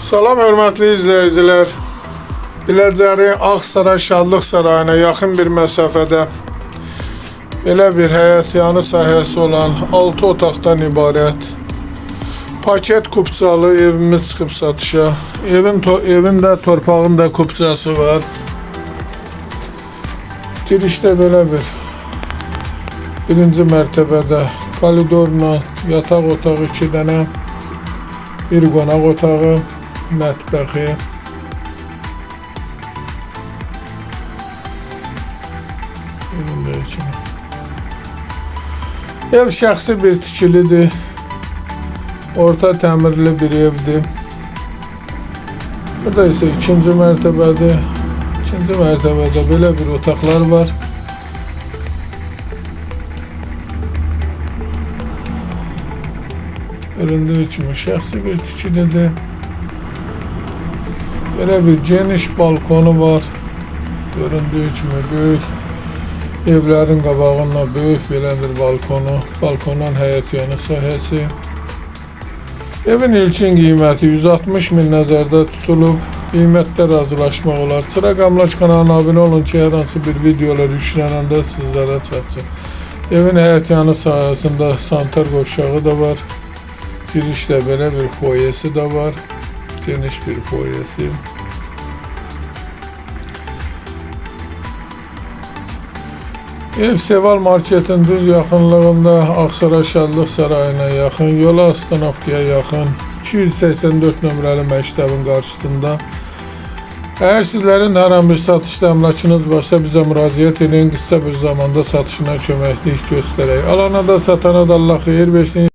Salam hörmətli izləyicilər. Biləcəri Ağsaray Şadlıq Sarayına yaxın bir məsafədə belə bir həyətyanı sahəsi olan 6 otaqdan ibarət paket kupçalı evimiz çıxıb satışa. Evin də torpağın da kupçası var. Girişdə belə birinci mərtəbədə koridorla yataq otağı 2 dənə, bir qonaq otağı, mətbəxi. Ev şəxsi bir tikilidir. Orta təmirli bir evdir. Burada isə ikinci mərtəbədir. İkinci mərtəbədə belə bir otaqlar var. Göründüyü kimi şəxsi bir tikilidir. Belə bir geniş balkonu var. Göründüyü kimi böyük evlərin qabağında böyük belə bir balkonu. Balkonun həyətyanı sahəsi. Evin ilkin qiyməti 160 min nəzərdə tutulub. Qiymətdə razılaşmaq olar. Çıraq Əmlak kanalına abunə olun ki, hər hansı bir videolar yüklənəndə sizlərə çatsın. Evin həyətyanı sahəsində sanitar qoşağı da var. Girişdə belə bir foyesi de var. Geniş bir foyesi. Ev Seval marketin düz yaxınlığında Ağsaray Şadlıq Sarayına yaxın, Yola Astanovkaya yaxın, 284 nömrəli məktəbin qarşısında. Əgər sizlərin hər hansı bir satışda əmlakınız varsa bizə müraciət edin, qısa bir zamanda satışına köməklik göstərək. Alana da satana da Allah xeyir versin.